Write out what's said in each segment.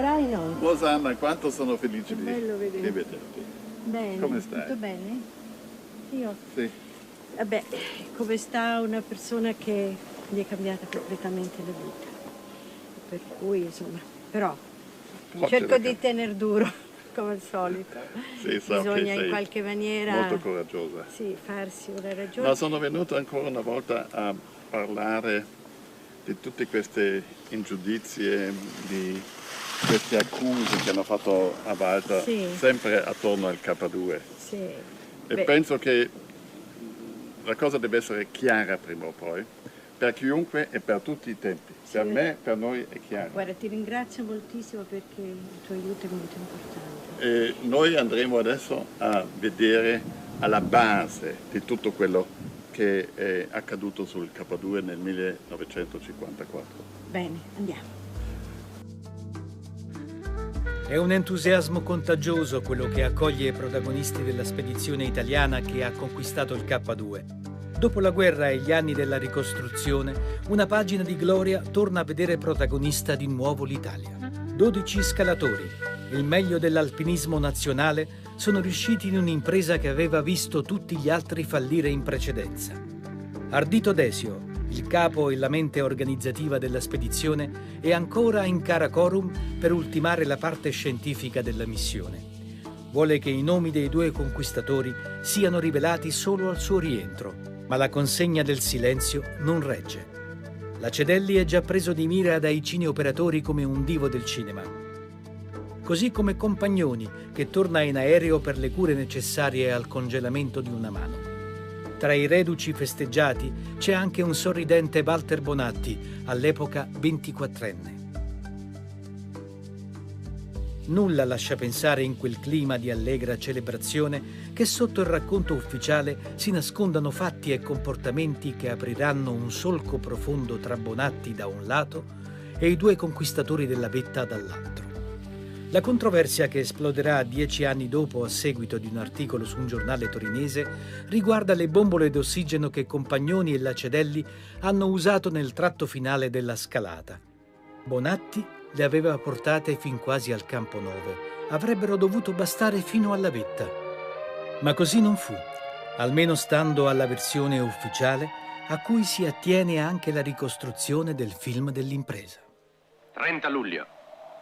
lavorai no? Rosanna, quanto sono felice di vederti. Bene. Come stai? Tutto bene? Io? Sì. Vabbè, come sta una persona che gli è cambiata completamente la vita. Per cui, insomma, però cerco di tener duro, come al solito. Sì, so bisogna che in qualche maniera... molto coraggiosa. Sì, farsi una ragione. Ma sono venuto ancora una volta a parlare di tutte queste ingiudizie, di queste accuse che hanno fatto a Walter, sì, sempre attorno al K2. Sì. E penso che la cosa deve essere chiara prima o poi, per chiunque e per tutti i tempi. Sì. Per me, per noi è chiaro. Guarda, ti ringrazio moltissimo perché il tuo aiuto è molto importante. E noi andremo adesso a vedere alla base di tutto quello che è accaduto sul K2 nel 1954. Bene, andiamo. È un entusiasmo contagioso quello che accoglie i protagonisti della spedizione italiana che ha conquistato il K2. Dopo la guerra e gli anni della ricostruzione, una pagina di gloria torna a vedere protagonista di nuovo l'Italia. 12 scalatori, il meglio dell'alpinismo nazionale, sono riusciti in un'impresa che aveva visto tutti gli altri fallire in precedenza. Ardito Desio, il capo e la mente organizzativa della spedizione, è ancora in Karakorum per ultimare la parte scientifica della missione. Vuole che i nomi dei due conquistatori siano rivelati solo al suo rientro, ma la consegna del silenzio non regge. Lacedelli è già preso di mira dai cineoperatori come un divo del cinema. Così come Compagnoni, che torna in aereo per le cure necessarie al congelamento di una mano. Tra i reduci festeggiati c'è anche un sorridente Walter Bonatti, all'epoca 24enne. Nulla lascia pensare in quel clima di allegra celebrazione che sotto il racconto ufficiale si nascondano fatti e comportamenti che apriranno un solco profondo tra Bonatti da un lato e i due conquistatori della vetta dall'altro. La controversia che esploderà 10 anni dopo a seguito di un articolo su un giornale torinese riguarda le bombole d'ossigeno che Compagnoni e Lacedelli hanno usato nel tratto finale della scalata. Bonatti le aveva portate fin quasi al Campo 9. Avrebbero dovuto bastare fino alla vetta. Ma così non fu, almeno stando alla versione ufficiale a cui si attiene anche la ricostruzione del film dell'impresa. 30 luglio.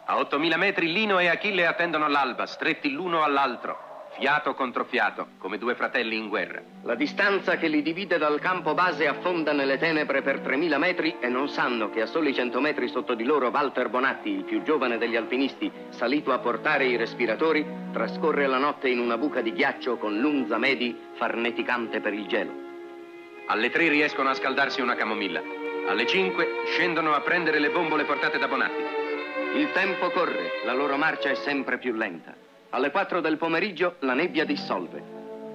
A 8.000 metri Lino e Achille attendono l'alba, stretti l'uno all'altro, fiato contro fiato, come due fratelli in guerra. La distanza che li divide dal campo base affonda nelle tenebre per 3.000 metri e non sanno che a soli 100 metri sotto di loro Walter Bonatti, il più giovane degli alpinisti, salito a portare i respiratori, trascorre la notte in una buca di ghiaccio con l'Unza Medi farneticante per il gelo. Alle 3 riescono a scaldarsi una camomilla. Alle 5 scendono a prendere le bombole portate da Bonatti. Il tempo corre, la loro marcia è sempre più lenta. Alle 4 del pomeriggio la nebbia dissolve.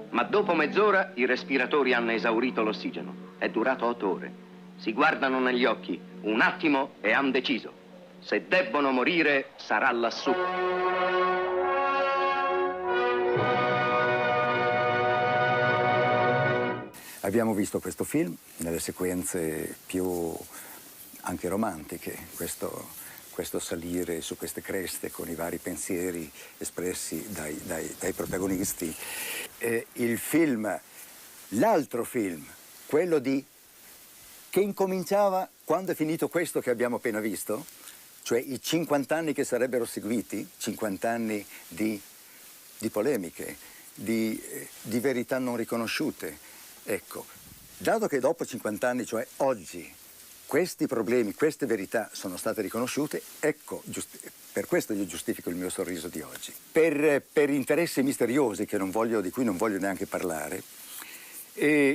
Ma dopo mezz'ora i respiratori hanno esaurito l'ossigeno. È durato 8 ore. Si guardano negli occhi, un attimo e han deciso. Se debbono morire, sarà lassù. Abbiamo visto questo film nelle sequenze più anche romantiche, questo salire su queste creste con i vari pensieri espressi dai protagonisti. Il film, l'altro film, quello che incominciava quando è finito questo che abbiamo appena visto, cioè i 50 anni che sarebbero seguiti, 50 anni di polemiche, di verità non riconosciute. Ecco, dato che dopo 50 anni, cioè oggi, questi problemi, queste verità sono state riconosciute, ecco, per questo io giustifico il mio sorriso di oggi. Per interessi misteriosi di cui non voglio neanche parlare,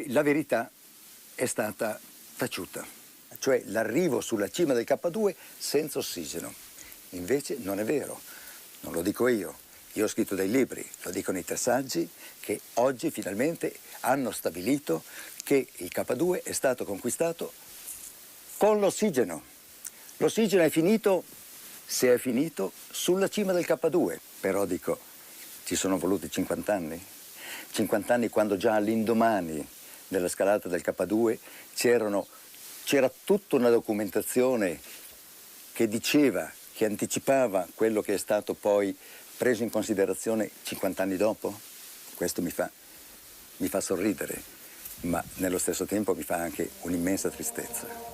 la verità è stata taciuta, cioè l'arrivo sulla cima del K2 senza ossigeno. Invece non è vero, non lo dico io ho scritto dei libri, lo dicono i 3 saggi che oggi finalmente hanno stabilito che il K2 è stato conquistato con l'ossigeno. L'ossigeno è finito, se è finito, sulla cima del K2. Però dico, ci sono voluti 50 anni. 50 anni quando già all'indomani della scalata del K2 c'era tutta una documentazione che diceva che anticipava quello che è stato poi preso in considerazione 50 anni dopo. Questo mi fa sorridere, ma nello stesso tempo mi fa anche un'immensa tristezza.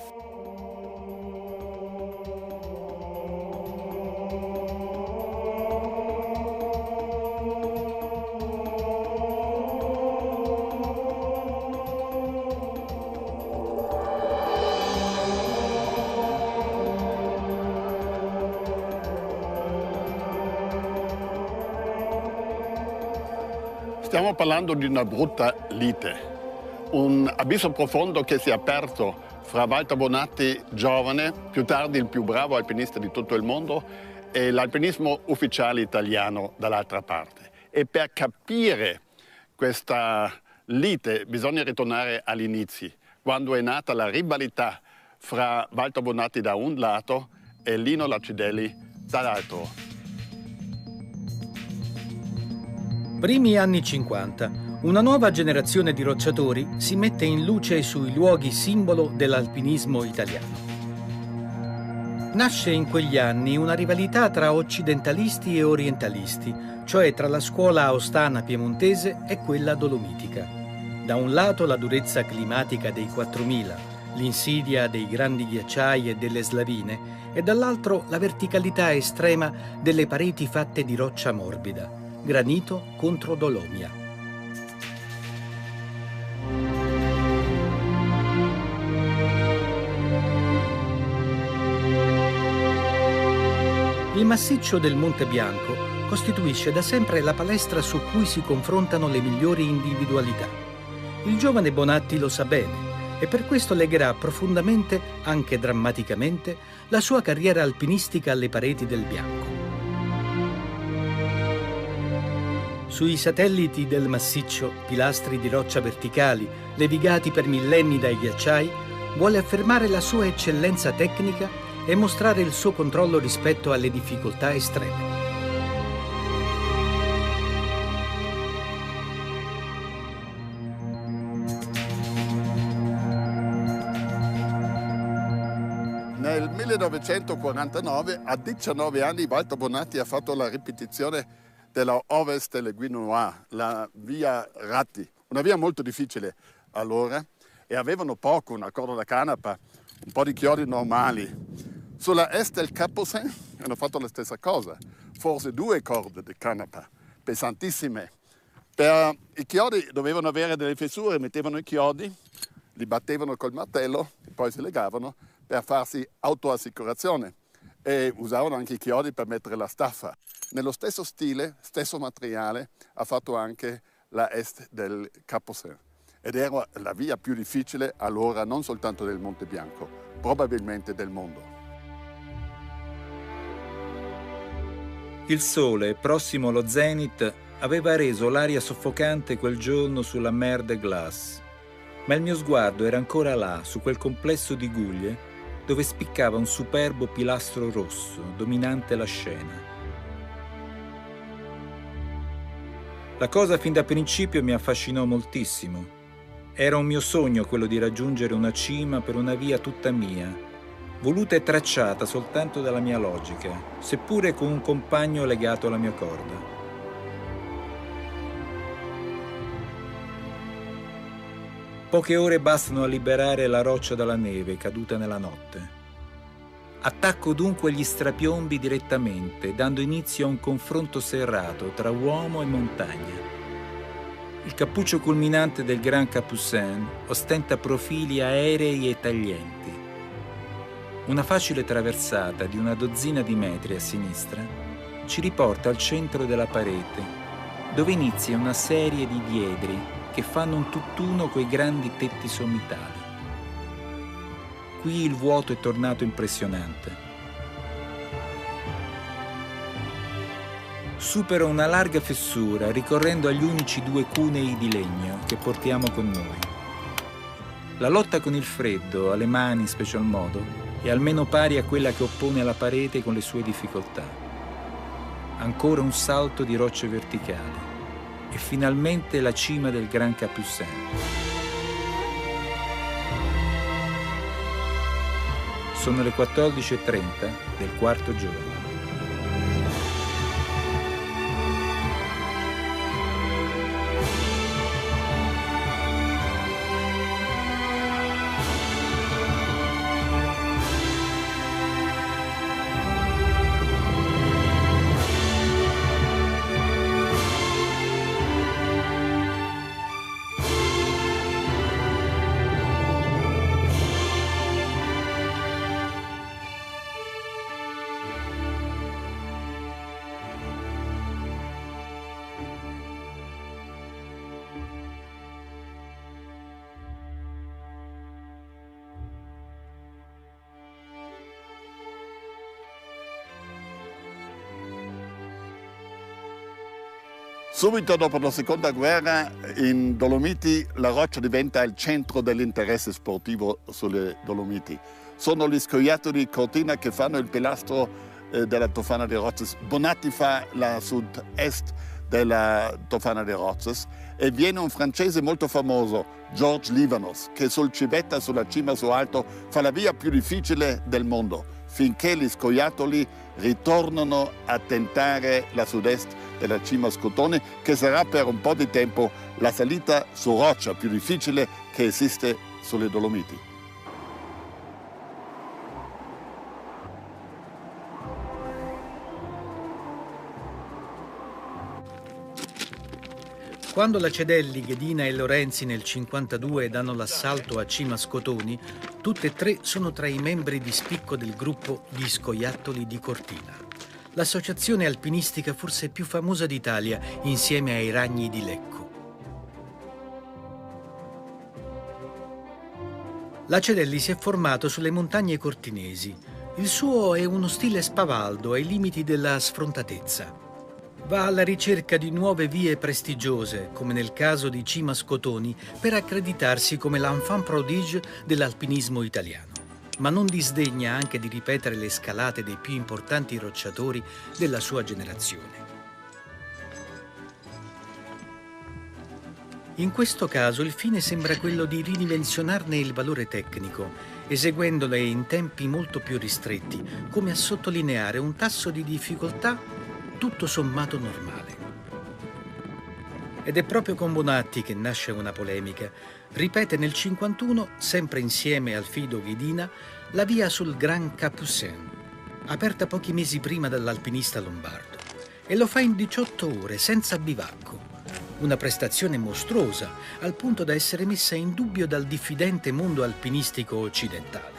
Stiamo parlando di una brutta lite, un abisso profondo che si è aperto fra Walter Bonatti, giovane, più tardi il più bravo alpinista di tutto il mondo, e l'alpinismo ufficiale italiano dall'altra parte. E per capire questa lite bisogna ritornare agli inizi, quando è nata la rivalità fra Walter Bonatti da un lato e Lino Lacidelli dall'altro. Primi anni 50. Una nuova generazione di rocciatori si mette in luce sui luoghi simbolo dell'alpinismo italiano. Nasce in quegli anni una rivalità tra occidentalisti e orientalisti, cioè tra la scuola aostana piemontese e quella dolomitica. Da un lato la durezza climatica dei 4000, l'insidia dei grandi ghiacciai e delle slavine, e dall'altro la verticalità estrema delle pareti fatte di roccia morbida. Granito contro dolomia. Il massiccio del Monte Bianco costituisce da sempre la palestra su cui si confrontano le migliori individualità. Il giovane Bonatti lo sa bene e per questo legherà profondamente, anche drammaticamente, la sua carriera alpinistica alle pareti del Bianco. Sui satelliti del massiccio, pilastri di roccia verticali, levigati per millenni dai ghiacciai, vuole affermare la sua eccellenza tecnica e mostrare il suo controllo rispetto alle difficoltà estreme. Nel 1949, a 19 anni, Walter Bonatti ha fatto la ripetizione della Ovest delle Guinois, la via Ratti, una via molto difficile allora, e avevano poco, una corda da canapa, un po' di chiodi normali. Sulla est del Caposin hanno fatto la stessa cosa, forse 2 corde di canapa, pesantissime. Per i chiodi dovevano avere delle fessure, mettevano i chiodi, li battevano col martello e poi si legavano per farsi autoassicurazione. E usavano anche i chiodi per mettere la staffa. Nello stesso stile, stesso materiale, ha fatto anche la est del Caposin. Ed era la via più difficile allora non soltanto del Monte Bianco, probabilmente del mondo. Il sole, prossimo allo zenith, aveva reso l'aria soffocante quel giorno sulla Mer de Glace. Ma il mio sguardo era ancora là, su quel complesso di guglie, dove spiccava un superbo pilastro rosso, dominante la scena. La cosa fin da principio mi affascinò moltissimo. Era un mio sogno quello di raggiungere una cima per una via tutta mia, voluta e tracciata soltanto dalla mia logica, seppure con un compagno legato alla mia corda. Poche ore bastano a liberare la roccia dalla neve caduta nella notte. Attacco dunque gli strapiombi direttamente, dando inizio a un confronto serrato tra uomo e montagna. Il cappuccio culminante del Grand Capucin ostenta profili aerei e taglienti. Una facile traversata di una dozzina di metri a sinistra ci riporta al centro della parete, dove inizia una serie di diedri che fanno un tutt'uno coi grandi tetti sommitali. Qui il vuoto è tornato impressionante. Supero una larga fessura ricorrendo agli unici 2 cunei di legno che portiamo con noi. La lotta con il freddo, alle mani in special modo, è almeno pari a quella che oppone la parete con le sue difficoltà. Ancora un salto di rocce verticali e finalmente la cima del Grand Capucin. Sono le 14:30 del quarto giorno. Subito dopo la seconda guerra in Dolomiti la roccia diventa il centro dell'interesse sportivo sulle Dolomiti. Sono gli scoiattoli Cortina che fanno il pilastro della Tofana di Rozas. Bonatti fa la sud-est della Tofana di Rozas e viene un francese molto famoso, Georges Livanos, che sul Civetta, sulla cima su alto, fa la via più difficile del mondo, finché gli scoiattoli ritornano a tentare la sud-est della cima Scotone, che sarà per un po' di tempo la salita su roccia più difficile che esiste sulle Dolomiti. Quando la Cedelli, Ghedina e Lorenzi nel 1952 danno l'assalto a Cima Scotoni, tutte e tre sono tra i membri di spicco del gruppo Gli Scoiattoli di Cortina, l'associazione alpinistica forse più famosa d'Italia insieme ai Ragni di Lecco. La Cedelli si è formato sulle montagne cortinesi. Il suo è uno stile spavaldo ai limiti della sfrontatezza. Va alla ricerca di nuove vie prestigiose, come nel caso di Cima Scotoni, per accreditarsi come l'enfant prodige dell'alpinismo italiano, ma non disdegna anche di ripetere le scalate dei più importanti rocciatori della sua generazione. In questo caso il fine sembra quello di ridimensionarne il valore tecnico, eseguendole in tempi molto più ristretti, come a sottolineare un tasso di difficoltà tutto sommato normale. Ed è proprio con Bonatti che nasce una polemica. Ripete nel 1951, sempre insieme al fido Ghedina, la via sul Grand Capucin, aperta pochi mesi prima dall'alpinista lombardo, e lo fa in 18 ore, senza bivacco. Una prestazione mostruosa, al punto da essere messa in dubbio dal diffidente mondo alpinistico occidentale.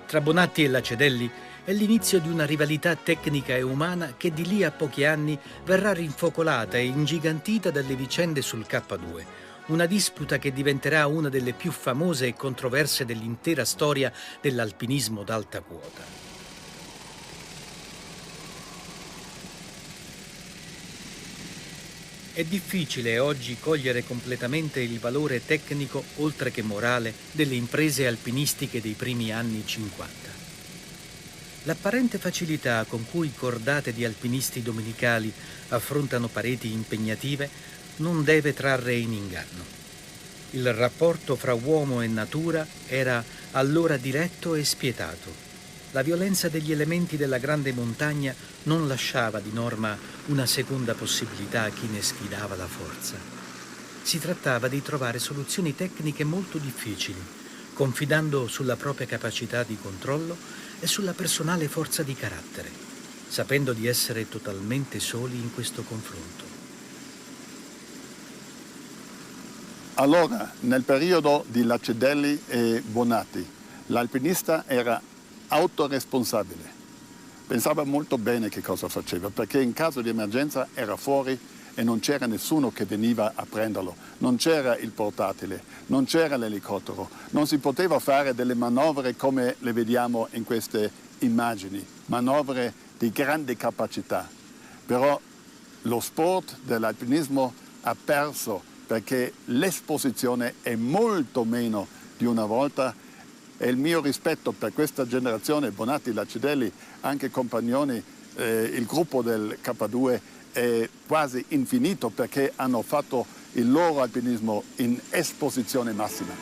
Tra Bonatti e la Cedelli è l'inizio di una rivalità tecnica e umana che di lì a pochi anni verrà rinfocolata e ingigantita dalle vicende sul K2, una disputa che diventerà una delle più famose e controverse dell'intera storia dell'alpinismo d'alta quota. È difficile oggi cogliere completamente il valore tecnico, oltre che morale, delle imprese alpinistiche dei primi anni 50. L'apparente facilità con cui cordate di alpinisti domenicali affrontano pareti impegnative non deve trarre in inganno. Il rapporto fra uomo e natura era allora diretto e spietato. La violenza degli elementi della grande montagna non lasciava di norma una seconda possibilità a chi ne sfidava la forza. Si trattava di trovare soluzioni tecniche molto difficili, confidando sulla propria capacità di controllo e sulla personale forza di carattere, sapendo di essere totalmente soli in questo confronto. Allora, nel periodo di La Cedelli e Bonatti, l'alpinista era autoresponsabile. Pensava molto bene che cosa faceva, perché in caso di emergenza era fuori e non c'era nessuno che veniva a prenderlo. Non c'era il portatile, non c'era l'elicottero, non si poteva fare delle manovre come le vediamo in queste immagini, manovre di grande capacità. Però lo sport dell'alpinismo ha perso perché l'esposizione è molto meno di una volta e il mio rispetto per questa generazione, Bonatti, La Cedelli, anche compagnoni, il gruppo del K2 è quasi infinito perché hanno fatto il loro alpinismo in esposizione massima.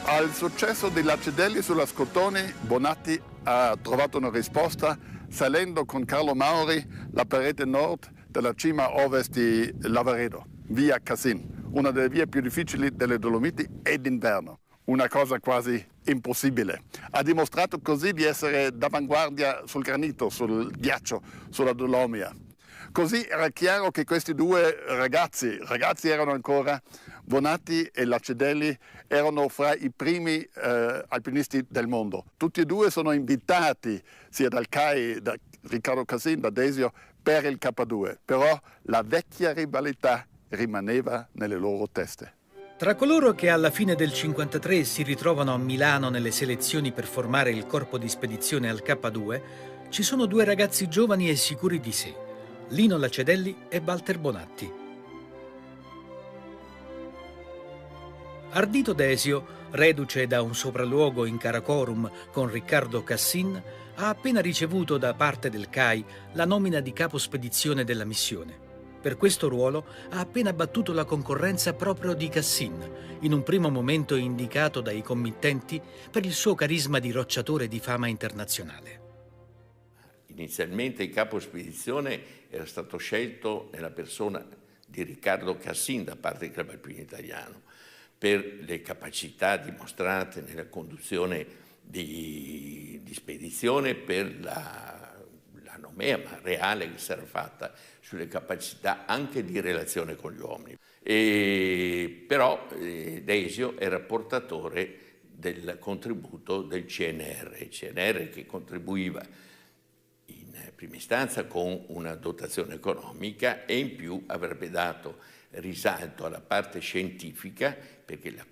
Al successo di Lacedelli sulla Scotoni, Bonatti ha trovato una risposta salendo con Carlo Mauri la parete nord della cima ovest di Lavaredo, via Cassin, una delle vie più difficili delle Dolomiti e d'inverno, una cosa quasi impossibile. Ha dimostrato così di essere d'avanguardia sul granito, sul ghiaccio, sulla Dolomia. Così era chiaro che questi due ragazzi erano ancora, Bonatti e Lacedelli, erano fra i primi alpinisti del mondo. Tutti e due sono invitati sia dal CAI, da Riccardo Cassin, da Desio, per il K2, però la vecchia rivalità rimaneva nelle loro teste. Tra coloro che alla fine del 1953 si ritrovano a Milano nelle selezioni per formare il corpo di spedizione al K2, ci sono due ragazzi giovani e sicuri di sé, Lino Lacedelli e Walter Bonatti. Ardito Desio, reduce da un sopralluogo in Karakorum con Riccardo Cassin, ha appena ricevuto da parte del CAI la nomina di capo spedizione della missione. Per questo ruolo ha appena battuto la concorrenza proprio di Cassin, in un primo momento indicato dai committenti per il suo carisma di rocciatore di fama internazionale. Inizialmente il capo spedizione era stato scelto nella persona di Riccardo Cassin da parte del Club Alpino Italiano per le capacità dimostrate nella conduzione di spedizione, per la nomea ma reale che si era fatta sulle capacità anche di relazione con gli uomini. Però Desio era portatore del contributo del CNR, il CNR che contribuiva in prima istanza con una dotazione economica e in più avrebbe dato risalto alla parte scientifica, perché la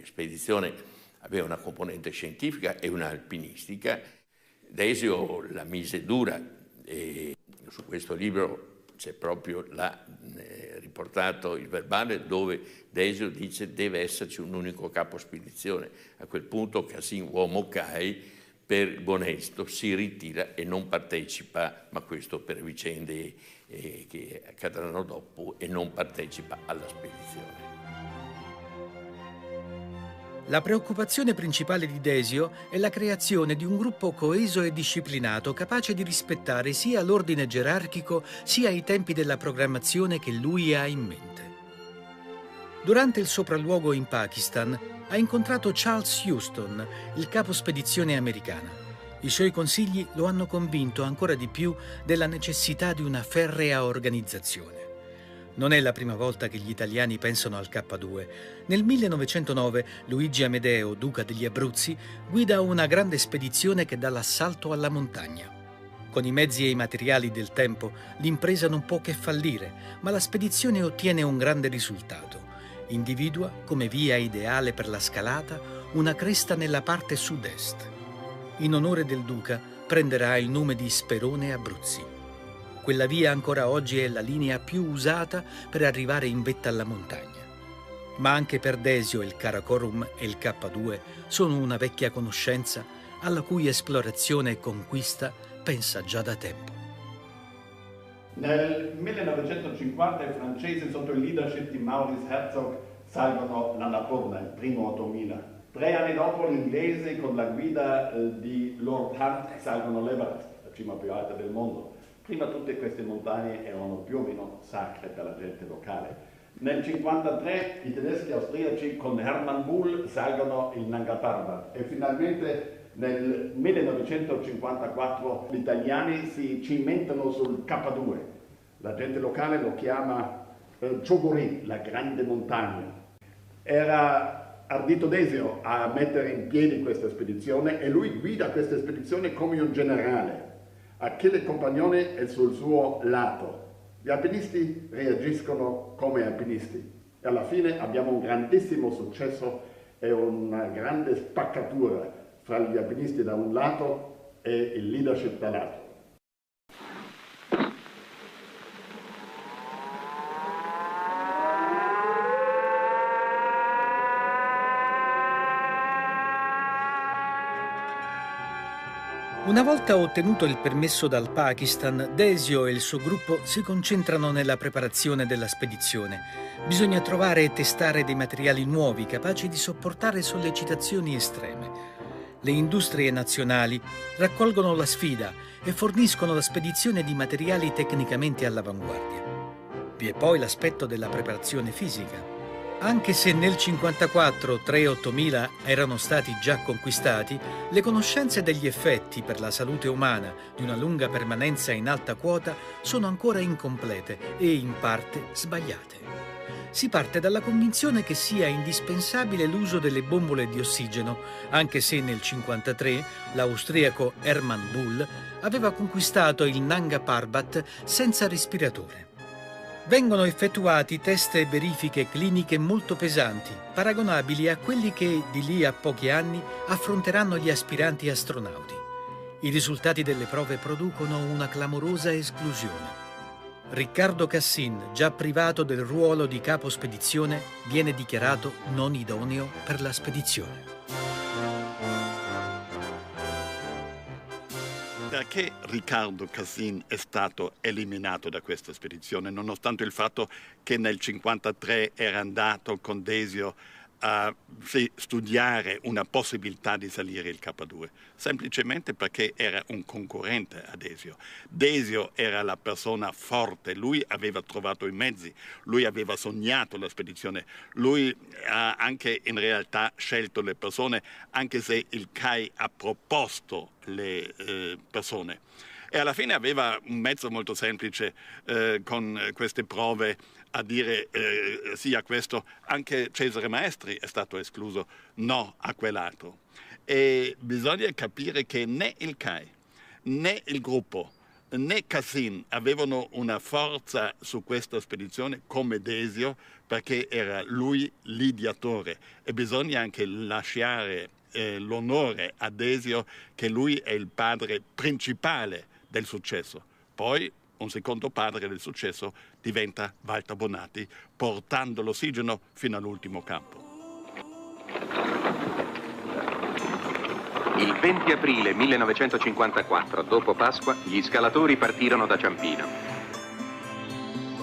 spedizione aveva una componente scientifica e una alpinistica. Desio la mise dura e su questo libro c'è proprio riportato il verbale dove Desio dice deve esserci un unico capo spedizione. A quel punto Cassin, uomo CAI, per Bonesto si ritira e non partecipa, ma questo per vicende che accadranno dopo, e non partecipa alla spedizione. La preoccupazione principale di Desio è la creazione di un gruppo coeso e disciplinato, capace di rispettare sia l'ordine gerarchico sia i tempi della programmazione che lui ha in mente. Durante il sopralluogo in Pakistan ha incontrato Charles Houston, il capo spedizione americana. I suoi consigli lo hanno convinto ancora di più della necessità di una ferrea organizzazione. Non è la prima volta che gli italiani pensano al K2. Nel 1909 Luigi Amedeo, duca degli Abruzzi, guida una grande spedizione che dà l'assalto alla montagna. Con i mezzi e i materiali del tempo l'impresa non può che fallire, ma la spedizione ottiene un grande risultato. Individua come via ideale per la scalata una cresta nella parte sud-est. In onore del duca prenderà il nome di Sperone Abruzzi. Quella via ancora oggi è la linea più usata per arrivare in vetta alla montagna. Ma anche per Desio il Karakorum e il K2 sono una vecchia conoscenza alla cui esplorazione e conquista pensa già da tempo. Nel 1950 i francesi sotto il leadership di Maurice Herzog salgono l'Annapurna il 1° 2000. 3 anni dopo gli inglesi con la guida di Lord Hunt salgono l'Everest, la cima più alta del mondo. Prima tutte queste montagne erano più o meno sacre per la gente locale. Nel 1953 i tedeschi austriaci con Hermann Buhl salgono il Nanga Parbat e finalmente nel 1954 gli italiani si cimentano sul K2. La gente locale lo chiama Ciogori, la grande montagna. Era Ardito Desio a mettere in piedi questa spedizione e lui guida questa spedizione come un generale. Achille Compagnone è sul suo lato. Gli alpinisti reagiscono come alpinisti e alla fine abbiamo un grandissimo successo e una grande spaccatura fra gli alpinisti da un lato e il leadership dall'altro. Una volta ottenuto il permesso dal Pakistan, Desio e il suo gruppo si concentrano nella preparazione della spedizione. Bisogna trovare e testare dei materiali nuovi capaci di sopportare sollecitazioni estreme. Le industrie nazionali raccolgono la sfida e forniscono la spedizione di materiali tecnicamente all'avanguardia. Vi è poi l'aspetto della preparazione fisica. Anche se nel 1954 3-8.000 erano stati già conquistati, le conoscenze degli effetti per la salute umana di una lunga permanenza in alta quota sono ancora incomplete e in parte sbagliate. Si parte dalla convinzione che sia indispensabile l'uso delle bombole di ossigeno, anche se nel 1953 l'austriaco Hermann Bull aveva conquistato il Nanga Parbat senza respiratore. Vengono effettuati test e verifiche cliniche molto pesanti, paragonabili a quelli che di lì a pochi anni affronteranno gli aspiranti astronauti. I risultati delle prove producono una clamorosa esclusione. Riccardo Cassin, già privato del ruolo di capo spedizione, viene dichiarato non idoneo per la spedizione. Perché Riccardo Cassin è stato eliminato da questa spedizione, nonostante il fatto che nel 1953 era andato con Desio a studiare una possibilità di salire il K2? Semplicemente perché era un concorrente a Desio. Desio era la persona forte, lui aveva trovato i mezzi, lui aveva sognato la spedizione, lui ha anche in realtà scelto le persone, anche se il CAI ha proposto le persone. E alla fine aveva un mezzo molto semplice con queste prove a dire sì a questo. Anche Cesare Maestri è stato escluso, no a quell'altro. E bisogna capire che né il CAI, né il gruppo, né Cassin avevano una forza su questa spedizione come Desio, perché era lui l'ideatore. E bisogna anche lasciare l'onore a Desio che lui è il padre principale del successo. Poi un secondo padre del successo diventa Walter Bonatti, portando l'ossigeno fino all'ultimo campo. Il 20 aprile 1954, dopo Pasqua, gli scalatori partirono da Ciampino.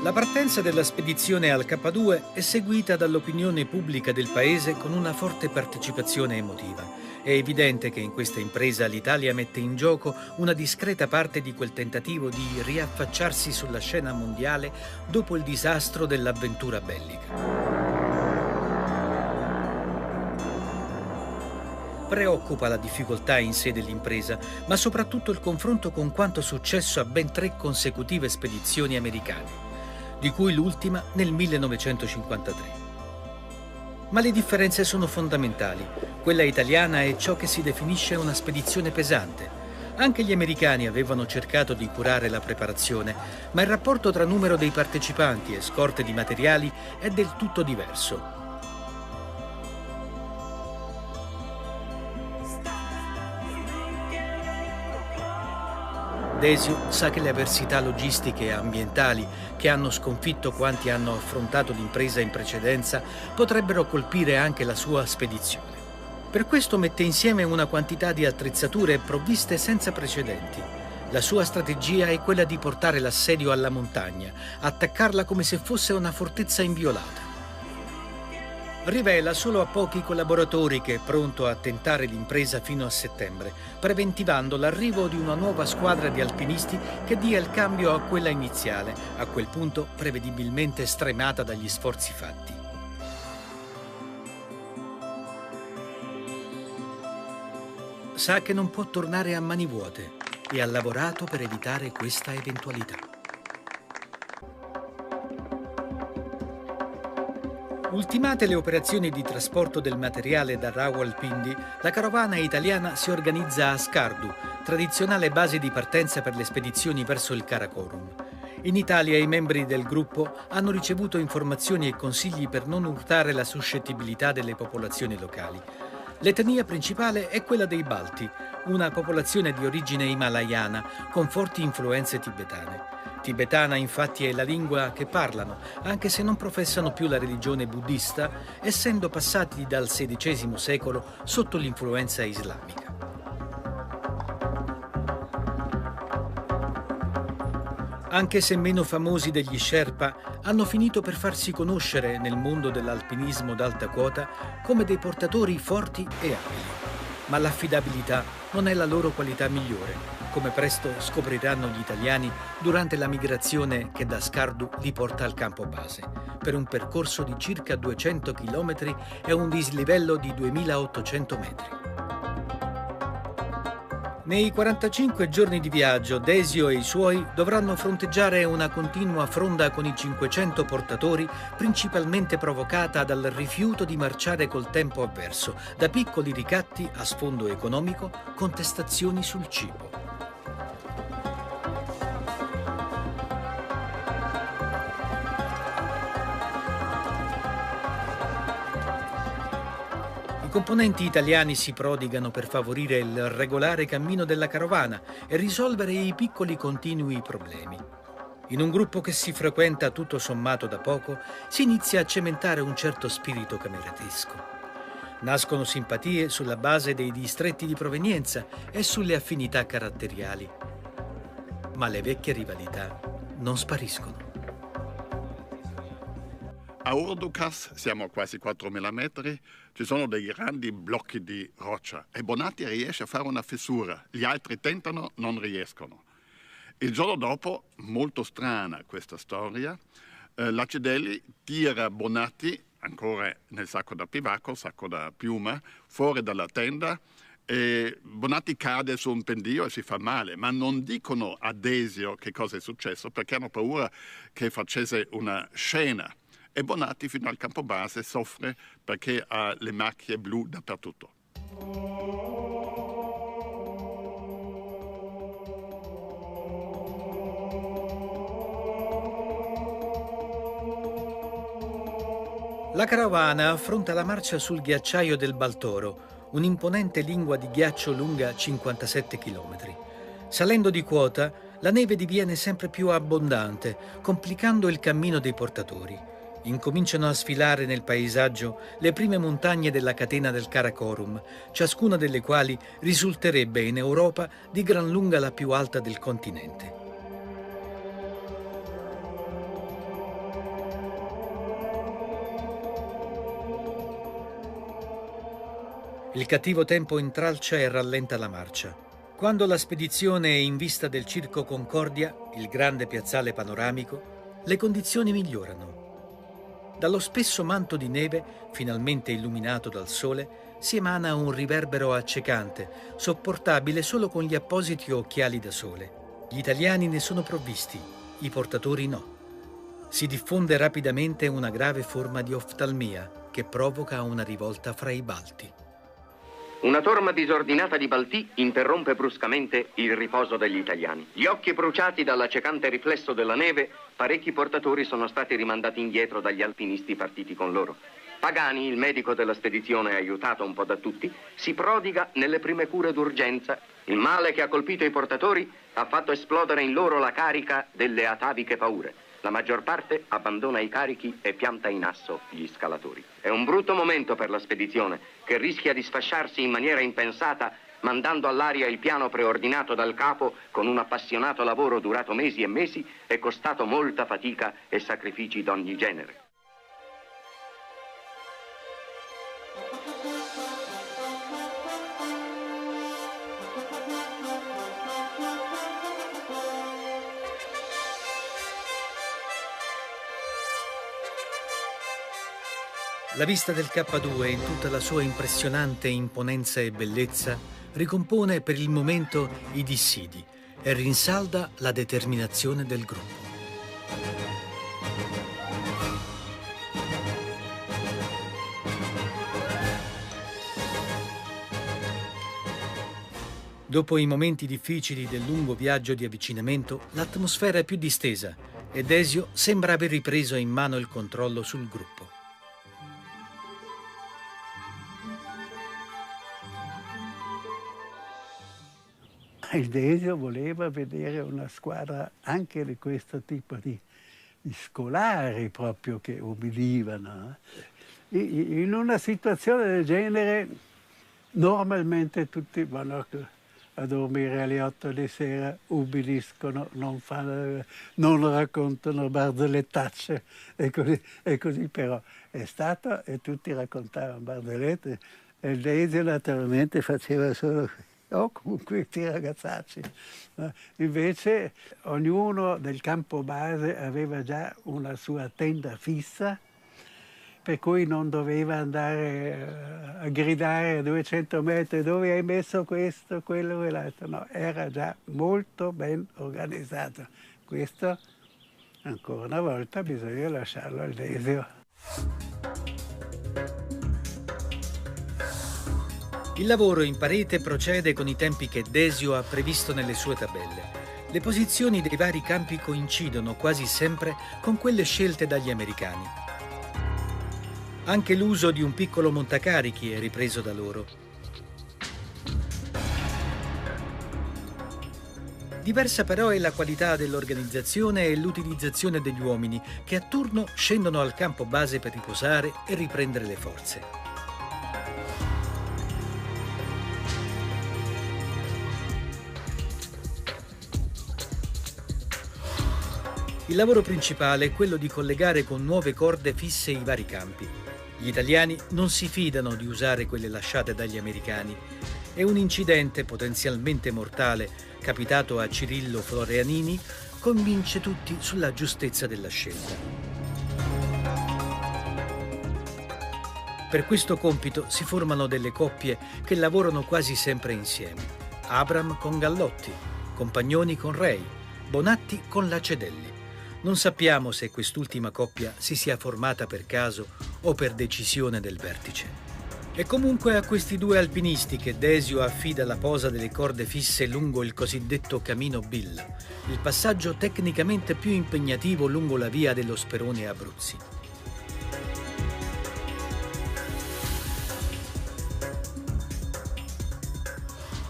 La partenza della spedizione al K2 è seguita dall'opinione pubblica del paese con una forte partecipazione emotiva. È evidente che in questa impresa l'Italia mette in gioco una discreta parte di quel tentativo di riaffacciarsi sulla scena mondiale dopo il disastro dell'avventura bellica. Preoccupa la difficoltà in sé dell'impresa, ma soprattutto il confronto con quanto successo a ben 3 consecutive spedizioni americane, di cui l'ultima nel 1953. Ma le differenze sono fondamentali. Quella italiana è ciò che si definisce una spedizione pesante. Anche gli americani avevano cercato di curare la preparazione, ma il rapporto tra numero dei partecipanti e scorte di materiali è del tutto diverso. Desio sa che le avversità logistiche e ambientali che hanno sconfitto quanti hanno affrontato l'impresa in precedenza potrebbero colpire anche la sua spedizione. Per questo mette insieme una quantità di attrezzature provviste senza precedenti. La sua strategia è quella di portare l'assedio alla montagna, attaccarla come se fosse una fortezza inviolata. Rivela solo a pochi collaboratori che è pronto a tentare l'impresa fino a settembre, preventivando l'arrivo di una nuova squadra di alpinisti che dia il cambio a quella iniziale, a quel punto prevedibilmente stremata dagli sforzi fatti. Sa che non può tornare a mani vuote e ha lavorato per evitare questa eventualità. Ultimate le operazioni di trasporto del materiale da Rawalpindi, la carovana italiana si organizza a Skardu, tradizionale base di partenza per le spedizioni verso il Karakorum. In Italia i membri del gruppo hanno ricevuto informazioni e consigli per non urtare la suscettibilità delle popolazioni locali. L'etnia principale è quella dei Balti, una popolazione di origine himalayana con forti influenze tibetane. Tibetana infatti è la lingua che parlano, anche se non professano più la religione buddista, essendo passati dal XVI secolo sotto l'influenza islamica. anche se meno famosi degli Sherpa, hanno finito per farsi conoscere nel mondo dell'alpinismo d'alta quota come dei portatori forti e abili. Ma l'affidabilità non è la loro qualità migliore, come presto scopriranno gli italiani durante la migrazione che da Skardu li porta al campo base, per un percorso di circa 200 km e un dislivello di 2800 metri. Nei 45 giorni di viaggio, Desio e i suoi dovranno fronteggiare una continua fronda con i 500 portatori, principalmente provocata dal rifiuto di marciare col tempo avverso, da piccoli ricatti a sfondo economico, contestazioni sul cibo. I componenti italiani si prodigano per favorire il regolare cammino della carovana e risolvere i piccoli continui problemi. In un gruppo che si frequenta tutto sommato da poco, si inizia a cementare un certo spirito cameratesco. Nascono simpatie sulla base dei distretti di provenienza e sulle affinità caratteriali. Ma le vecchie rivalità non spariscono. A Urdukas siamo a quasi 4.000 metri, ci sono dei grandi blocchi di roccia e Bonatti riesce a fare una fessura, gli altri tentano, non riescono. Il giorno dopo, molto strana questa storia, Lacedelli tira Bonatti, ancora nel sacco da bivacco, sacco da piuma, fuori dalla tenda e Bonatti cade su un pendio e si fa male, ma non dicono a Desio che cosa è successo perché hanno paura che facesse una scena. E Bonatti fino al campo base soffre perché ha le macchie blu dappertutto. La carovana affronta la marcia sul ghiacciaio del Baltoro, un'imponente lingua di ghiaccio lunga 57 km. Salendo di quota, la neve diviene sempre più abbondante, complicando il cammino dei portatori. Incominciano a sfilare nel paesaggio le prime montagne della catena del Karakorum, ciascuna delle quali risulterebbe in Europa di gran lunga la più alta del continente. Il cattivo tempo intralcia e rallenta la marcia. Quando la spedizione è in vista del Circo Concordia, il grande piazzale panoramico, le condizioni migliorano. Dallo spesso manto di neve, finalmente illuminato dal sole, si emana un riverbero accecante, sopportabile solo con gli appositi occhiali da sole. Gli italiani ne sono provvisti, i portatori no. Si diffonde rapidamente una grave forma di oftalmia che provoca una rivolta fra i balti. Una torma disordinata di baltì interrompe bruscamente il riposo degli italiani. Gli occhi bruciati dall'accecante riflesso della neve, parecchi portatori sono stati rimandati indietro dagli alpinisti partiti con loro. Pagani, il medico della spedizione aiutato un po' da tutti, si prodiga nelle prime cure d'urgenza. Il male che ha colpito i portatori ha fatto esplodere in loro la carica delle ataviche paure. La maggior parte abbandona i carichi e pianta in asso gli scalatori. È un brutto momento per la spedizione, che rischia di sfasciarsi in maniera impensata, mandando all'aria il piano preordinato dal capo con un appassionato lavoro durato mesi e mesi e costato molta fatica e sacrifici d'ogni genere. La vista del K2 in tutta la sua impressionante imponenza e bellezza ricompone per il momento i dissidi e rinsalda la determinazione del gruppo. Dopo i momenti difficili del lungo viaggio di avvicinamento, l'atmosfera è più distesa e Desio sembra aver ripreso in mano il controllo sul gruppo. Il Desio voleva vedere una squadra anche di questo tipo di scolari proprio che obbedivano. In una situazione del genere normalmente tutti vanno a dormire alle 8 di sera, ubbidiscono, non raccontano barzelettacce e così però è stato, e tutti raccontavano barzellette, e il Desio naturalmente faceva solo con questi ragazzacci. Invece ognuno del campo base aveva già una sua tenda fissa, per cui non doveva andare a gridare a 200 metri dove hai messo questo, quello e l'altro. No, era già molto ben organizzato. Questo, ancora una volta, bisogna lasciarlo al Desio. Il lavoro in parete procede con i tempi che Desio ha previsto nelle sue tabelle. Le posizioni dei vari campi coincidono quasi sempre con quelle scelte dagli americani. Anche l'uso di un piccolo montacarichi è ripreso da loro. Diversa però è la qualità dell'organizzazione e l'utilizzazione degli uomini che a turno scendono al campo base per riposare e riprendere le forze. Il lavoro principale è quello di collegare con nuove corde fisse i vari campi. Gli italiani non si fidano di usare quelle lasciate dagli americani e un incidente potenzialmente mortale capitato a Cirillo Florianini convince tutti sulla giustezza della scelta. Per questo compito si formano delle coppie che lavorano quasi sempre insieme. Abram con Gallotti, Compagnoni con Rei, Bonatti con Lacedelli. Non sappiamo se quest'ultima coppia si sia formata per caso o per decisione del vertice. È comunque a questi due alpinisti che Desio affida la posa delle corde fisse lungo il cosiddetto Camino Bill, il passaggio tecnicamente più impegnativo lungo la via dello Sperone Abruzzi.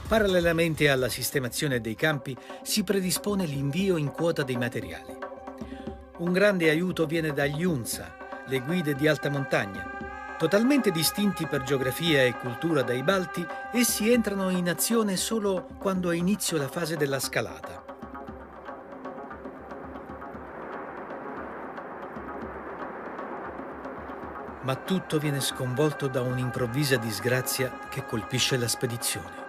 Parallelamente alla sistemazione dei campi si predispone l'invio in quota dei materiali. Un grande aiuto viene dagli UNSA, le guide di alta montagna. Totalmente distinti per geografia e cultura dai Balti, essi entrano in azione solo quando ha inizio la fase della scalata. Ma tutto viene sconvolto da un'improvvisa disgrazia che colpisce la spedizione.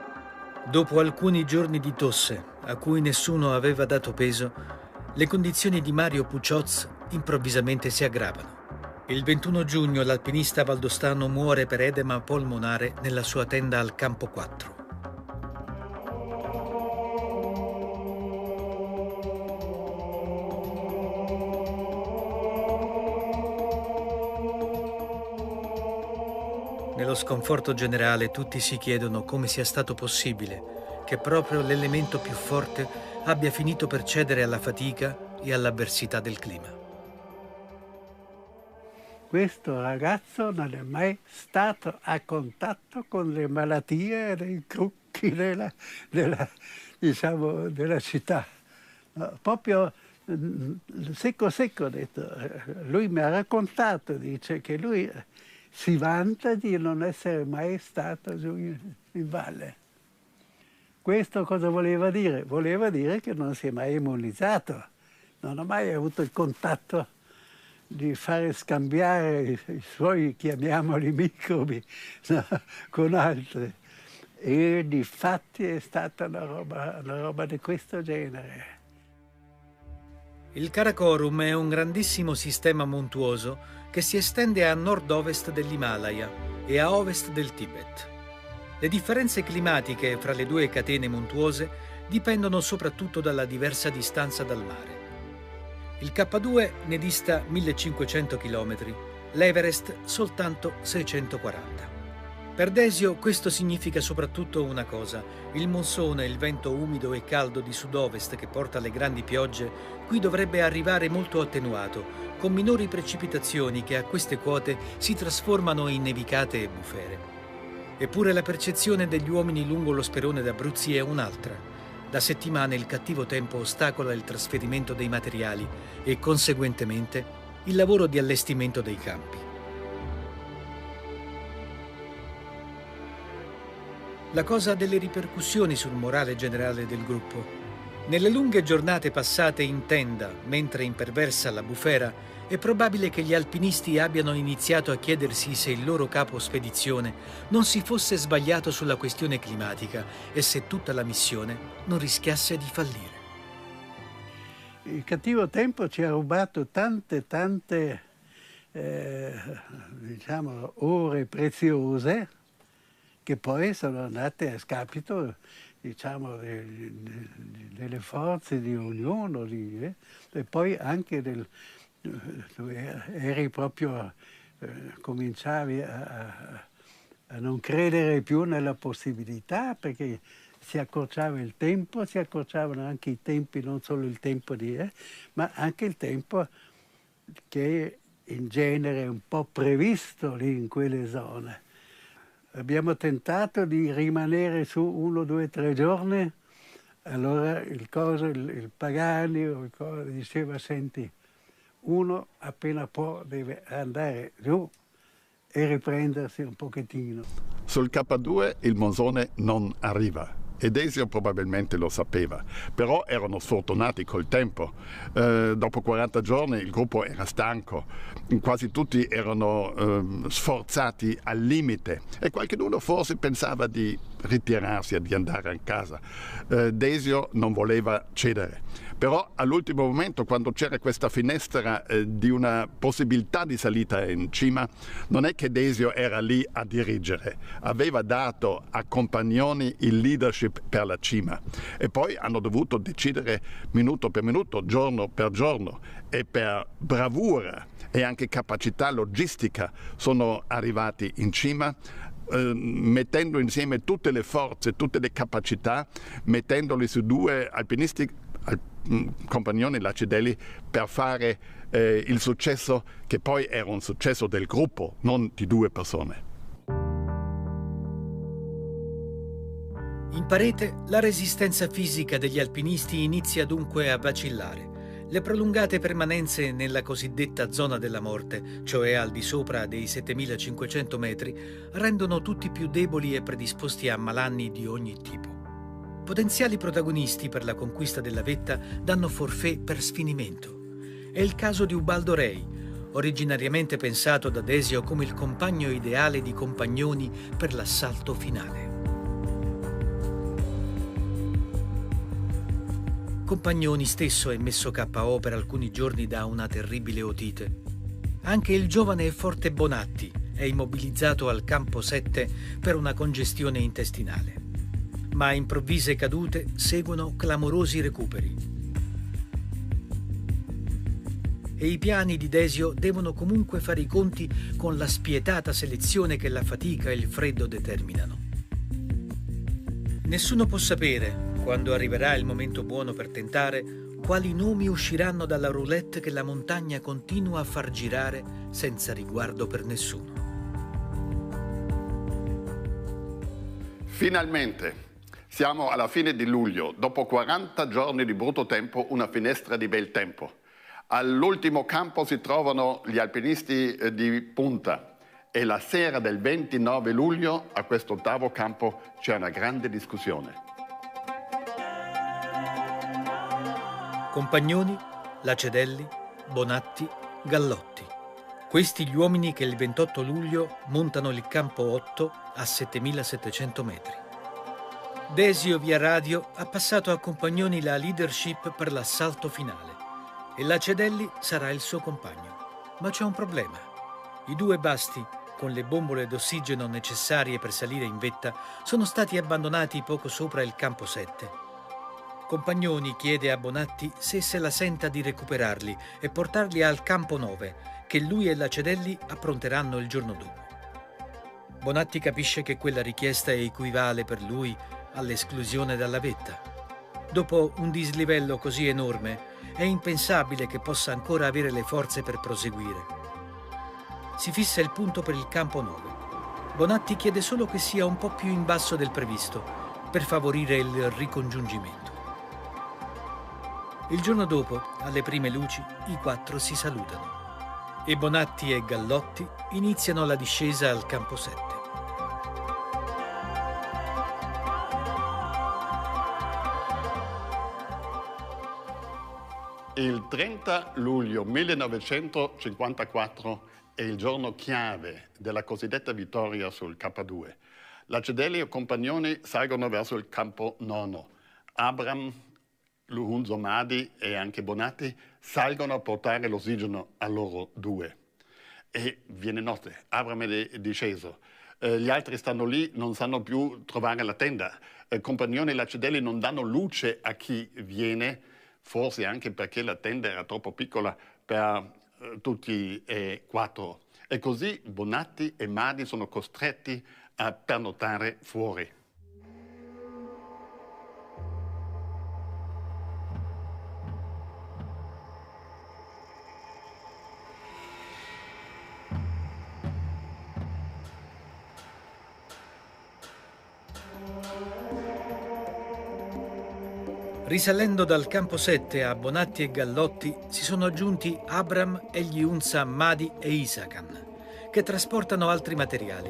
Dopo alcuni giorni di tosse, a cui nessuno aveva dato peso, le condizioni di Mario Pucioz improvvisamente si aggravano. Il 21 giugno l'alpinista valdostano muore per edema polmonare nella sua tenda al campo 4. Nello sconforto generale tutti si chiedono come sia stato possibile che proprio l'elemento più forte abbia finito per cedere alla fatica e all'avversità del clima. Questo ragazzo non è mai stato a contatto con le malattie dei trucchi della città. No, proprio secco ha detto. Lui mi ha raccontato, dice che lui si vanta di non essere mai stato giù in valle. Questo cosa voleva dire? Voleva dire che non si è mai immunizzato, non ha mai avuto il contatto di fare scambiare i suoi, chiamiamoli, microbi, no, con altri. E difatti è stata una roba di questo genere. Il Karakorum è un grandissimo sistema montuoso che si estende a nord-ovest dell'Himalaya e a ovest del Tibet. Le differenze climatiche fra le due catene montuose dipendono soprattutto dalla diversa distanza dal mare. Il K2 ne dista 1500 km, l'Everest soltanto 640. Per Desio questo significa soprattutto una cosa: il monsone, il vento umido e caldo di sud-ovest che porta le grandi piogge, qui dovrebbe arrivare molto attenuato, con minori precipitazioni che a queste quote si trasformano in nevicate e bufere. Eppure la percezione degli uomini lungo lo Sperone d'Abruzzi è un'altra. Da settimane il cattivo tempo ostacola il trasferimento dei materiali e, conseguentemente, il lavoro di allestimento dei campi. La cosa ha delle ripercussioni sul morale generale del gruppo. Nelle lunghe giornate passate in tenda, mentre imperversa la bufera, è probabile che gli alpinisti abbiano iniziato a chiedersi se il loro capo spedizione non si fosse sbagliato sulla questione climatica e se tutta la missione non rischiasse di fallire. Il cattivo tempo ci ha rubato tante diciamo, ore preziose che poi sono andate a scapito, diciamo, delle forze di ognuno lì, e poi anche tu eri proprio, cominciavi a non credere più nella possibilità, perché si accorciava il tempo, si accorciavano anche i tempi, non solo il tempo ma anche il tempo che in genere è un po' previsto lì in quelle zone. Abbiamo tentato di rimanere su 1, 2, 3 giorni, allora il Pagani diceva: senti, uno appena può deve andare giù e riprendersi un pochettino. Sul K2 il monsone non arriva. E Desio probabilmente lo sapeva, però erano sfortunati col tempo. Dopo 40 giorni il gruppo era stanco, quasi tutti erano sforzati al limite e qualcuno forse pensava di ritirarsi e di andare a casa. Desio non voleva cedere. Però all'ultimo momento, quando c'era questa finestra di una possibilità di salita in cima, non è che Desio era lì a dirigere, aveva dato a Compagnoni il leadership per la cima e poi hanno dovuto decidere minuto per minuto, giorno per giorno, e per bravura e anche capacità logistica sono arrivati in cima, mettendo insieme tutte le forze, tutte le capacità, mettendoli su 2 alpinisti, Compagnoni, Lacedelli, per fare il successo che poi era un successo del gruppo, non di 2 persone. In parete la resistenza fisica degli alpinisti inizia dunque a vacillare. Le prolungate permanenze nella cosiddetta zona della morte, cioè al di sopra dei 7.500 metri, rendono tutti più deboli e predisposti a malanni di ogni tipo. Potenziali protagonisti per la conquista della vetta danno forfait per sfinimento. È il caso di Ubaldo Rei, originariamente pensato da Desio come il compagno ideale di Compagnoni per l'assalto finale. Compagnoni stesso è messo KO per alcuni giorni da una terribile otite. Anche il giovane e forte Bonatti è immobilizzato al campo 7 per una congestione intestinale. Ma a improvvise cadute seguono clamorosi recuperi. E i piani di Desio devono comunque fare i conti con la spietata selezione che la fatica e il freddo determinano. Nessuno può sapere, quando arriverà il momento buono per tentare, quali nomi usciranno dalla roulette che la montagna continua a far girare senza riguardo per nessuno. Finalmente! Siamo alla fine di luglio, dopo 40 giorni di brutto tempo, una finestra di bel tempo. All'ultimo campo si trovano gli alpinisti di punta e la sera del 29 luglio a questo 8° campo c'è una grande discussione. Compagnoni, Lacedelli, Bonatti, Gallotti. Questi gli uomini che il 28 luglio montano il campo 8 a 7.700 metri. Desio via radio ha passato a Compagnoni la leadership per l'assalto finale e Lacedelli sarà il suo compagno. Ma c'è un problema. I 2 basti, con le bombole d'ossigeno necessarie per salire in vetta, sono stati abbandonati poco sopra il campo 7. Compagnoni chiede a Bonatti se la senta di recuperarli e portarli al campo 9, che lui e Lacedelli appronteranno il giorno dopo. Bonatti capisce che quella richiesta equivale per lui all'esclusione dalla vetta. Dopo un dislivello così enorme, è impensabile che possa ancora avere le forze per proseguire. Si fissa il punto per il campo 9. Bonatti chiede solo che sia un po' più in basso del previsto, per favorire il ricongiungimento. Il giorno dopo, alle prime luci, i 4 si salutano e Bonatti e Gallotti iniziano la discesa al campo 7. Il 30 luglio 1954 è il giorno chiave della cosiddetta vittoria sul K2. Lacedelli e Compagnoni salgono verso il campo nono. Abram, Luhunzo Madi e anche Bonatti salgono a portare l'ossigeno a loro due. E viene notte, Abram è disceso. Gli altri stanno lì, non sanno più trovare la tenda. Compagnoni e Lacedelli non danno luce a chi viene, forse anche perché la tenda era troppo piccola per tutti e quattro. E così Bonatti e Madi sono costretti a pernottare fuori. Risalendo dal campo 7 a Bonatti e Gallotti si sono aggiunti Abram e gli Unza Madi e Isakan, che trasportano altri materiali.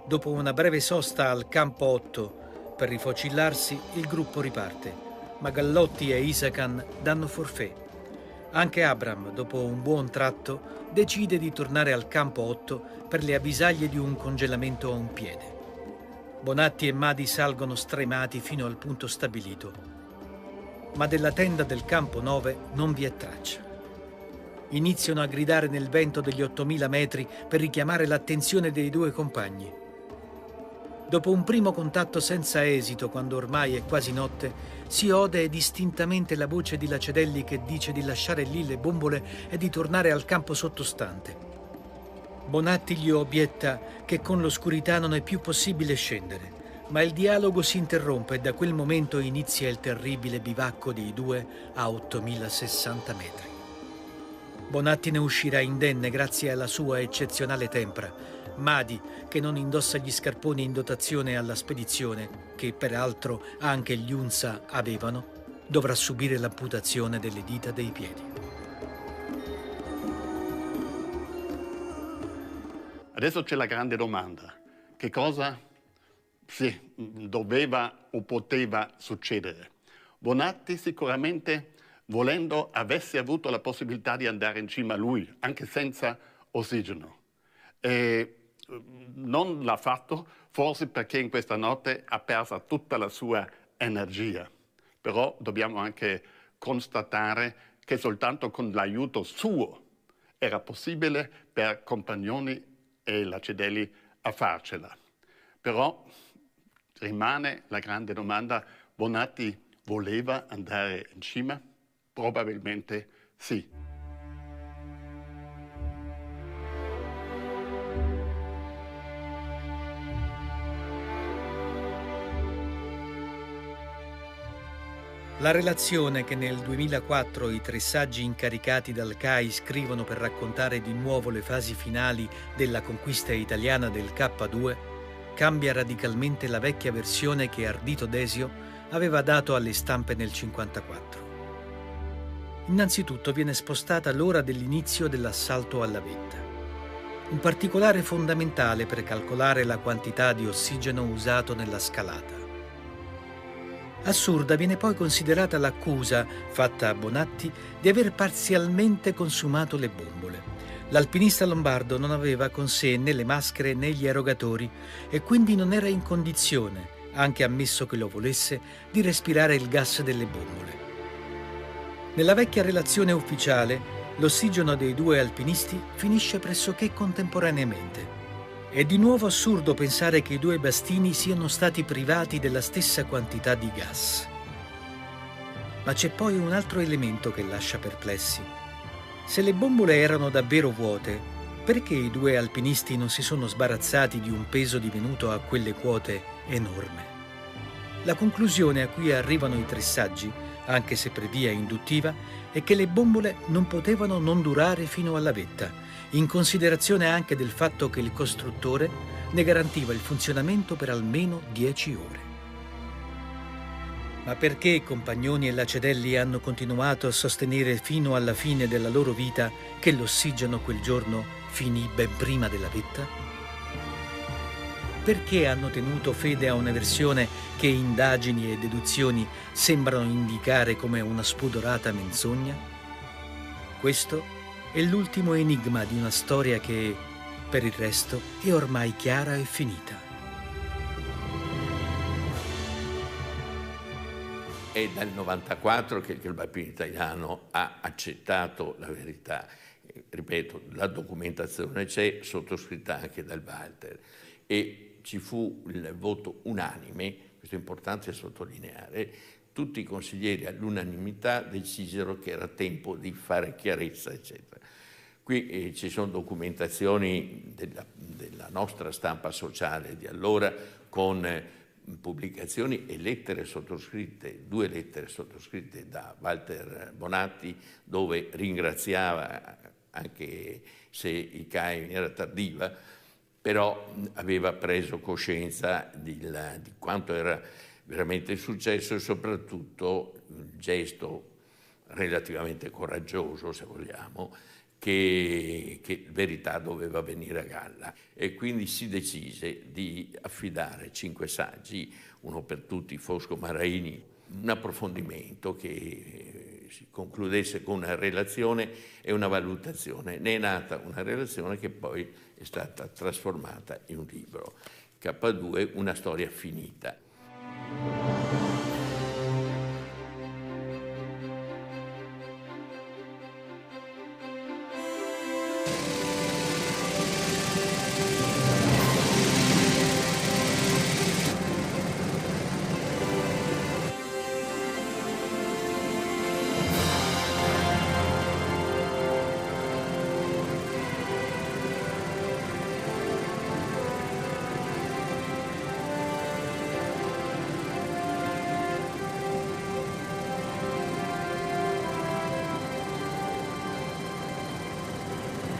Dopo una breve sosta al campo 8 per rifocillarsi, il gruppo riparte, ma Gallotti e Isakan danno forfait. Anche Abram, dopo un buon tratto, decide di tornare al campo 8 per le avvisaglie di un congelamento a un piede. Bonatti e Madi salgono stremati fino al punto stabilito, ma della tenda del campo 9 non vi è traccia. Iniziano a gridare nel vento degli 8000 metri per richiamare l'attenzione dei due compagni. Dopo un primo contatto senza esito, quando ormai è quasi notte, si ode distintamente la voce di Lacedelli che dice di lasciare lì le bombole e di tornare al campo sottostante. Bonatti gli obietta che con l'oscurità non è più possibile scendere, ma il dialogo si interrompe e da quel momento inizia il terribile bivacco dei due a 8060 metri. Bonatti ne uscirà indenne grazie alla sua eccezionale tempra. Madi, che non indossa gli scarponi in dotazione alla spedizione, che peraltro anche gli Unza avevano, dovrà subire l'amputazione delle dita dei piedi. Adesso c'è la grande domanda. Che cosa doveva o poteva succedere? Bonatti sicuramente, volendo, avesse avuto la possibilità di andare in cima lui, anche senza ossigeno. E non l'ha fatto, forse perché in questa notte ha perso tutta la sua energia. Però dobbiamo anche constatare che soltanto con l'aiuto suo era possibile per Compagnoni e Lacedelli a farcela. Però rimane la grande domanda: Bonatti voleva andare in cima? Probabilmente sì. La relazione che nel 2004 i tre saggi incaricati dal CAI scrivono per raccontare di nuovo le fasi finali della conquista italiana del K2 cambia radicalmente la vecchia versione che Ardito Desio aveva dato alle stampe nel 1954. Innanzitutto viene spostata l'ora dell'inizio dell'assalto alla vetta, un particolare fondamentale per calcolare la quantità di ossigeno usato nella scalata. Assurda viene poi considerata l'accusa, fatta a Bonatti, di aver parzialmente consumato le bombole. L'alpinista lombardo non aveva con sé né le maschere né gli erogatori e quindi non era in condizione, anche ammesso che lo volesse, di respirare il gas delle bombole. Nella vecchia relazione ufficiale, l'ossigeno dei due alpinisti finisce pressoché contemporaneamente. È di nuovo assurdo pensare che i due bastini siano stati privati della stessa quantità di gas. Ma c'è poi un altro elemento che lascia perplessi. Se le bombole erano davvero vuote, perché i due alpinisti non si sono sbarazzati di un peso divenuto a quelle quote enorme? La conclusione a cui arrivano i tre saggi, anche se per via induttiva, è che le bombole non potevano non durare fino alla vetta, in considerazione anche del fatto che il costruttore ne garantiva il funzionamento per almeno 10 ore. Ma perché Compagnoni e Lacedelli hanno continuato a sostenere fino alla fine della loro vita che l'ossigeno quel giorno finì ben prima della vetta? Perché hanno tenuto fede a una versione che indagini e deduzioni sembrano indicare come una spudorata menzogna? Questo è l'ultimo enigma di una storia che, per il resto, è ormai chiara e finita. È dal 94 che il Club Alpino Italiano ha accettato la verità. Ripeto, la documentazione c'è, sottoscritta anche dal Walter, e ci fu il voto unanime, questo è importante sottolineare. Tutti i consiglieri all'unanimità decisero che era tempo di fare chiarezza, eccetera. Qui ci sono documentazioni della nostra stampa sociale di allora, con pubblicazioni e lettere sottoscritte, 2 lettere sottoscritte da Walter Bonatti, dove ringraziava, anche se il CAE in era tardiva, però aveva preso coscienza di quanto era veramente successo, e soprattutto un gesto relativamente coraggioso, se vogliamo, che verità doveva venire a galla. E quindi si decise di affidare 5 saggi, uno per tutti, Fosco Maraini, un approfondimento che si concludesse con una relazione e una valutazione. Ne è nata una relazione che poi è stata trasformata in un libro. K2, una storia finita.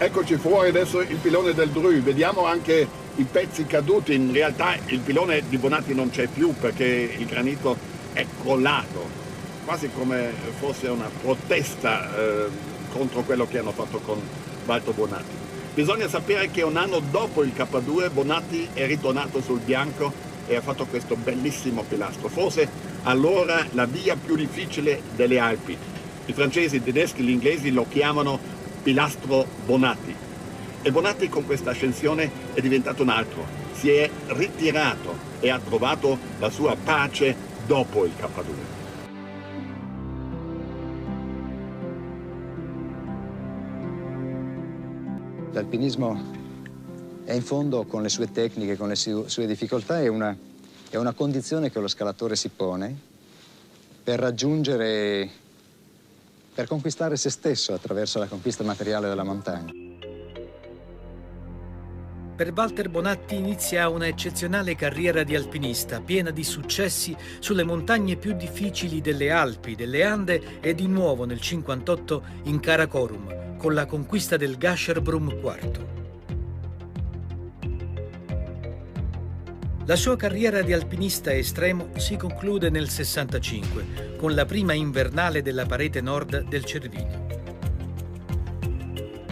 Eccoci fuori adesso il pilone del Dru, vediamo anche i pezzi caduti. In realtà il pilone di Bonatti non c'è più perché il granito è crollato, quasi come fosse una protesta contro quello che hanno fatto con Walter Bonatti. Bisogna sapere che un anno dopo il K2 Bonatti è ritornato sul bianco e ha fatto questo bellissimo pilastro, forse allora la via più difficile delle Alpi. I francesi, i tedeschi, gli inglesi lo chiamano pilastro Bonatti. E Bonatti con questa ascensione è diventato un altro. Si è ritirato e ha trovato la sua pace dopo il K2. L'alpinismo è in fondo, con le sue tecniche, con le sue difficoltà, è una condizione che lo scalatore si pone per raggiungere, per conquistare se stesso attraverso la conquista materiale della montagna. Per Walter Bonatti inizia una eccezionale carriera di alpinista, piena di successi sulle montagne più difficili delle Alpi, delle Ande e di nuovo nel 1958 in Karakorum, con la conquista del Gasherbrum IV. La sua carriera di alpinista estremo si conclude nel 65, con la prima invernale della parete nord del Cervino.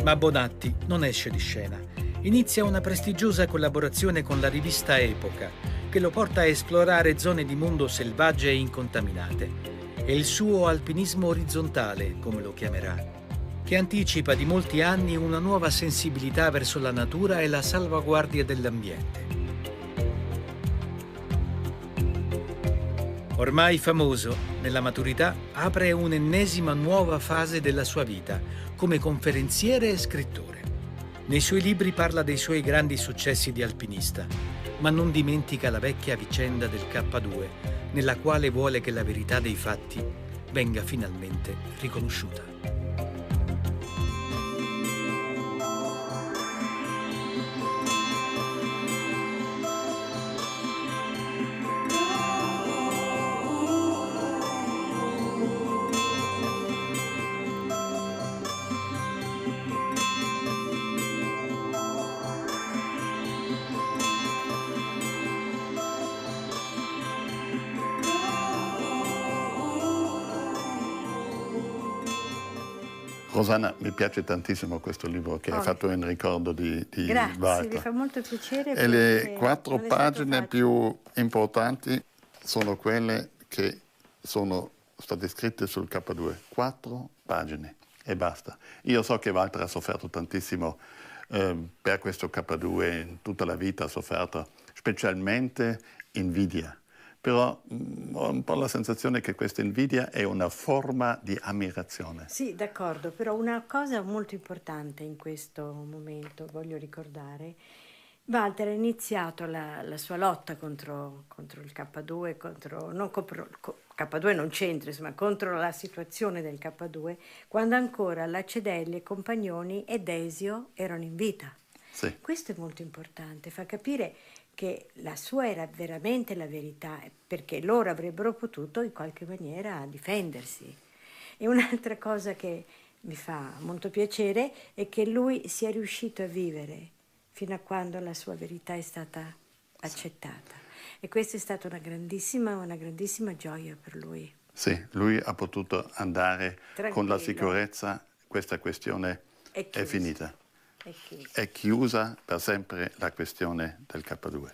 Ma Bonatti non esce di scena. Inizia una prestigiosa collaborazione con la rivista Epoca, che lo porta a esplorare zone di mondo selvagge e incontaminate. È il suo alpinismo orizzontale, come lo chiamerà, che anticipa di molti anni una nuova sensibilità verso la natura e la salvaguardia dell'ambiente. Ormai famoso, nella maturità apre un'ennesima nuova fase della sua vita, come conferenziere e scrittore. Nei suoi libri parla dei suoi grandi successi di alpinista, ma non dimentica la vecchia vicenda del K2, nella quale vuole che la verità dei fatti venga finalmente riconosciuta. Rosanna, mi piace tantissimo questo libro che hai fatto in ricordo di Grazie, Walter. mi fa molto piacere. E le 4 pagine più importanti sono quelle che sono state scritte sul K2. 4 pagine. e basta. Io so che Walter ha sofferto tantissimo per questo K2, in tutta la vita ha sofferto, specialmente invidia. Però ho un po' la sensazione che questa invidia è una forma di ammirazione. Sì, d'accordo, però una cosa molto importante in questo momento, voglio ricordare, Walter ha iniziato la sua lotta contro il K2, K2 non c'entra, insomma, contro la situazione del K2, quando ancora Lacedelli e Compagnoni e Desio erano in vita. Sì. Questo è molto importante, fa capire che la sua era veramente la verità, perché loro avrebbero potuto in qualche maniera difendersi. E un'altra cosa che mi fa molto piacere è che lui sia riuscito a vivere fino a quando la sua verità è stata accettata. E questa è stata una grandissima gioia per lui. Sì, lui ha potuto andare con la sicurezza, questa questione è finita. È chiusa per sempre la questione del K2.